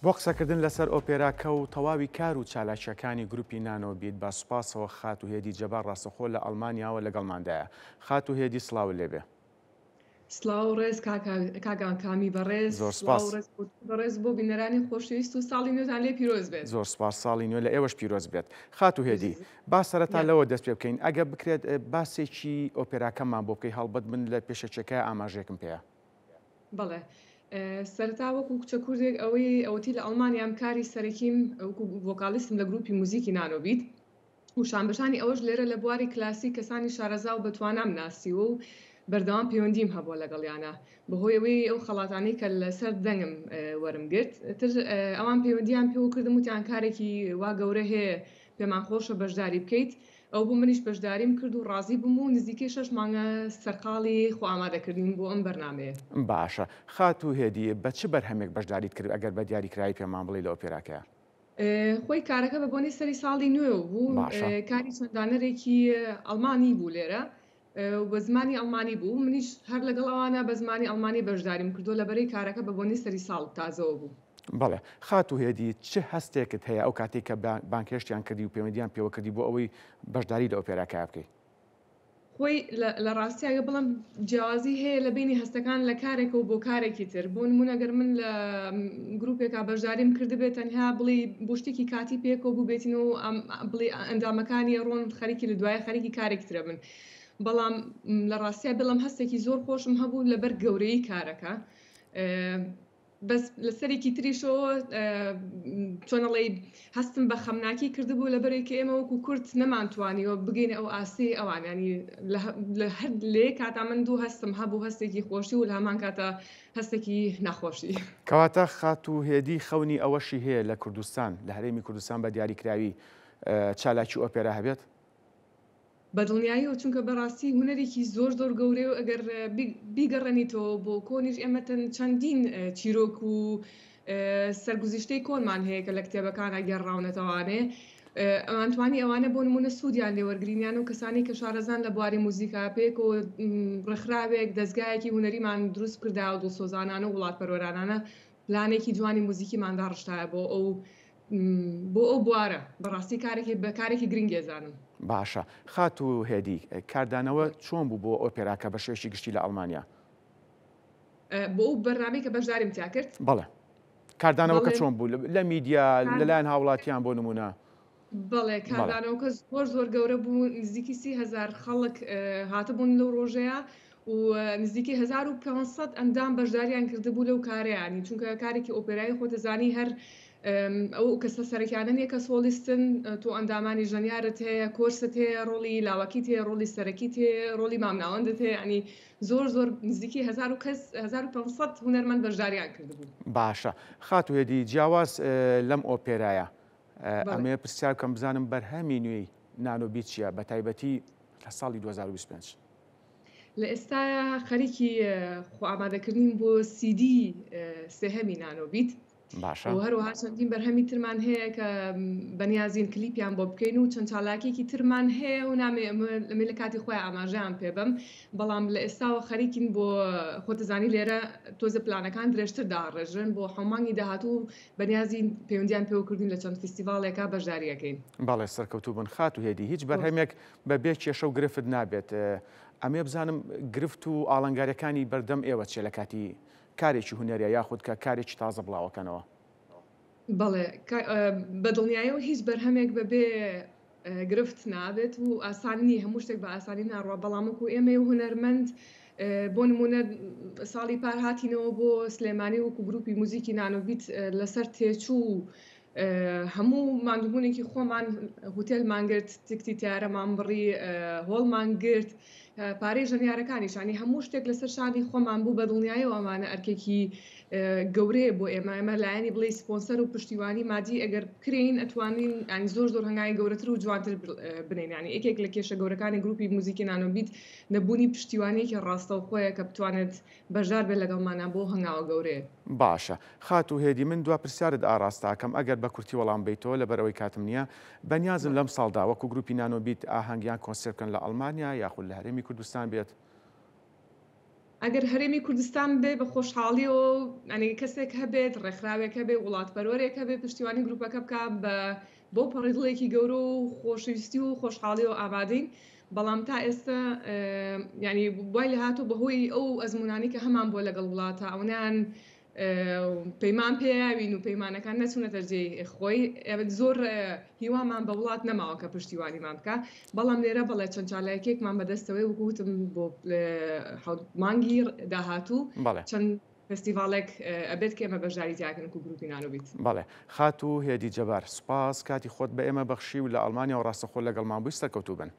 بۆ قسەکردن لەسەر ئۆپێراکە و تەواوی کار و چالاکیەکانی گروپی نانۆبیت بە سوپاسەوە خات و هێدی جەبار ڕاستەخۆ لە ئەڵمانیاوە لەگەڵماندایە. خات و هێدی سڵاو لێبێ. سلااو ڕێز کاگان کامی بەڕێز زۆر سپاس بەڕێز بۆ بینەرانی خۆشەویست و ساڵی نوێتان لێ پیرۆز بێت. زۆر سپاس، ساڵی نوێ لە ئێوەش پیرۆز بێت. خات و هێدی با سەرەتا لەوە دەست پێ بکەین ئەگە بکرێت باسێکی ئۆپێراکەمان بۆ بکەی هەڵبەت من لە پێشەچەکە ئاماژێکم پێەیە. بەڵێ سەرتا وەکو کچە کوردێک ئەوەتی لە ئەڵمانیام کاری سەرەکیم ڤۆکالیستم لە گروپی موزیکی نانۆبیت و شانبەشانی ئەوەش لێرە لە بواری کلاسی کەسانی شارەزا و بەتوانام ناسیوە و بەردەوام پەیوەندیم هەبووە لەگەڵیانە بەهۆیەوەی ئەو خەڵاتانەی کە لەسەر دەنگم وەرم گرت تر ئەوان پەیوەندیان پێوە کردم وتیان کارێکی وا گەورە هەیە پێمان خۆشە بەشداری بکەیت ئەو بوو منیش بەشداریم کرد و ڕازی بووم و نزیکەی 6 مانگە سەرقاڵی خۆ ئامادەکردین بۆ ئەم بەرنامەیە. باشە خات و هێدی بە چ بەرهەمێک بەشداریت کرد ئەگەر بە دیاریکراوی پێمان بڵێ لە ئۆپێراکەیە؟ خۆی کارەکە بە بۆنی سەری ساڵی نوێ بوو کاری چەندانەرێکی ئەڵمانی بوو لێرە بە زمانی ئەڵمانی بوو منیش هەر لەگەڵ ئەوانە بە زمانی ئەڵمانی بەشداریم کردو لەبەرەی کارەکە بە بۆنی سەری ساڵ تازەوە بوو. بەڵێ خات و هێدی چه هەستێکت هەیە ئەو کاتێک کە بانکێشتیان کردی و پەیوەندیان پێوە کردی بۆ ئەوەی بەشداری لە ئۆپێراکە بکەیت؟ خۆی لە ڕاستیاگە بڵم جیازی هەیە لە بینی هەستەکان لە کارێکە و بۆ کارێکی تر بۆ نمونەگەر من لە گروپێکا بەشداریم کردبێت تەنها بڵی بشتێکی کاتی پێکەوە بوو بێتینەوە بڵێ ئەندامەکانی ڕۆن خەریکی لە دوایە خەریکی کارێکترە من بەڵام لە ڕاستیا بڵم هەستێکی زۆر خۆشم هەبوو لەبەر گەورەی کارەکە بەس لەسەرێکی تریشەوە چۆنەڵێ هەستم بە خەمناکی کردبوو لەبەرێکی ئێمە وەکو کورت نەمانتوانیەوە بگەین ئەو ئاسی ئەوانانی لە هەر لێ کاتا من دوو هەستم هەبوو هەستێکی خۆشی و لە هەمان کاتە هەستێکی نەخۆشی. کەواتە خات و هێدی خەونی ئەوەشی هەیە لە کوردستان لە هەرێمی کوردستان بە دیاریکراوی چالاکی ئۆپێرا هەبێت؟ بەدڵنیاییەوە چونکە بەڕاستی هوەرێکی زۆر گەورەی و ئەگەر بیگەڕێنیتەوە بۆ کۆنیش ئێمەتەن چەندین چیرۆک و سەرگوزیشتەی کۆنمان هەیە کە لە کتێبەکانە گەڕاونەتەوانێ ئەوانتوانی ئەوانە بۆ نمونە سوودیان لێوەرگرینیان و کەسانی کە شارەزان لە بواری موزیکا پێک و ڕێکخراوێک دەستگایەکی هوەریمان دروست کردا و دڵسۆزانانە و وڵاتپەروەرانانە پلانێکی جوانی موزیکیماندا ڕشتایە بۆ ئەو بوارە بەڕاستی کارێکی گرنگێزانم. باشە خات و هێدی کاردانەوە چۆن بوو بۆ ئۆپێراکە بە شێوەیەکی گشتی لە ئەڵمانیا؟ بۆ ئەو بەرنامەی کە بەشداریم تیا کرد؟ بەڵێ کاردانەوەکە چۆن بوو لە میدیا لەلایەن هاوڵاتیان بۆ نمونە؟ بەڵێ کاردانەوەکە زۆر گەورە بوو نزیکی 30,000 خەڵک هاتبوون لەو ڕۆژەیە و نزیکی 1500 ئەندام بەشداریان کردبوو لەو کارەیانی چونکە کارێکی ئۆپێرایی خۆتەزانی هەر ئەو کەسە سەرەکیانن یەکە سۆلیستن تۆ ئەندامانی ژەنیارت هەیە کۆرست هەیە ڕۆڵی لاوەکیت هەیە ڕۆڵی سەرەکیت هەیە ڕۆڵی مامناوەندت هەیە ینی زۆر نزیکی 1500 هونەرمەند بەشداریان کردبوو. باشە خات و هێدی جیاواز لەم ئۆپێرایە ئەمێ پرسیار بکەم بزانم بەرهەمی نوێی نانۆبیت چییە بە تایبەتی لە ساڵی 2025 لە ئێستاە خەریکی خۆ ئامادەکردین بۆ CD سێهەمی نانۆبیت باشە هەروەها چەندین بەرهەمی ترمان هەیە کە بەنیازین کلیپیان بۆ بکەین و چەند چالاکێکی ترمان هەیە و نامێ لە کاتی خۆی ئاماژیان پێبم بەڵام لە ئێستاوە خەریکین بۆ خۆتەزانی لێرە تۆزە پلانەکان درێژتر داڕێژن بۆ حەمانگی داهاتوو بەنیازین پەیوەندیان پێوەکردین لە چەند فستیڤالێکا بەشداریەکەین. باڵێ سەرکەوتوو بن خات و هێدی هیچ بەرهەمێک بەبێ کێشە و گرفت نابێت ئەمێ بزانم گرفت و ئاڵنگاریەکانی بەردەم ئێوە چێ لە کاتی کارێکی هونەریە یاخود کە کارێکی تازە بڵاوەکەنەوە؟ بەڵێ بەدڵنیایەوە هیچ بەرهەمێک بەبێ گرفت نابێت و ئاسانی هەموو شتێک بە ئاسانی ناڕوە بەڵامک و ئێمە هونەرمەند بۆ نمونە ساڵی پار هاتینەوە بۆ سلێمانی وەکو گروپی موزیکی نانۆبیت لەسەر تێچوو هەموو ماندووبوونێکی خۆمان هوتێلمان گرت تکتی تیارەمان بڕی هۆڵمان گرت پارەی ژەنیارەکانیشانی هەموو شتێک لەسەر شانی خۆمان بوو بە دڵنیایەوە ئەمانە ئەرکێکی گەورەیە بۆ ئێمە لایەنی بڵێ سپۆنسەر و پشتیوانی مادی ئەگەر بکرین ئەتوانین ئەنی زۆر هەنگاوی گەورەتر و جوانتر بنێن ینی یەکێک لە کێشە گەورەکانی گروپی موزیکی نانۆبیت نەبوونی پشتیوانیەکی ڕاستەوخۆیە کە بتوانێت بەشدار بێت لەگەڵمانە بۆ هەنگاوە گەورەیە. باشە خات و هێدی من دوا پرسیارت ئاراستاکەم ئەگەر بە کورتی وەڵام بیتەوە لەبەرەوەی کاتم نییە بەنیازم لەم ساڵدا وەکو گروپی نانۆبیت ئاهەنگیان کۆنسێرکەن لە ئەڵمانیا یاخود لە هەرێمی کوردستان بێت؟ ئەگەر هەرێمی کوردستان بێ بە خۆشحاڵی و ئەنی کەسێک هەبێت ڕێکخراوێک هەبێ وڵاتپەروەرێک هەبێ پشتیوانی گروپەکە بکە بۆ پەڕێدڵێکی گەورە و خۆشویستی و خۆشحاڵی و ئابادین بەڵام تا ئێستا ینی وای لە هاتوو بەهۆی ئەو ئەزمونانی کە هەمان بۆ لەگەڵ وڵاتە ئەوانیان پەیمان پێیاوین و پەیمانەکان نەچوونەتە جێی خۆی زۆر هیوامان بە وڵات نەماوە کە پشتیوانیمان بکە بەڵام لێرە بەڵێ چەند چالاکێکمان بەدەستەوەی وگوتم بۆ مانگی داهاتوو چەند فستیڤالێک ئەبێت کە ئێمە بەشداری تیاکەن و گروپی نانوبیت. بەڵێ خاتوو هێدی جەبار سوپاس کاتی خۆت بە ئێمە بەخشی و لە ئەڵمانیا و ڕاستەخۆ لەگەڵمان بووی سەرکەوتوو بن.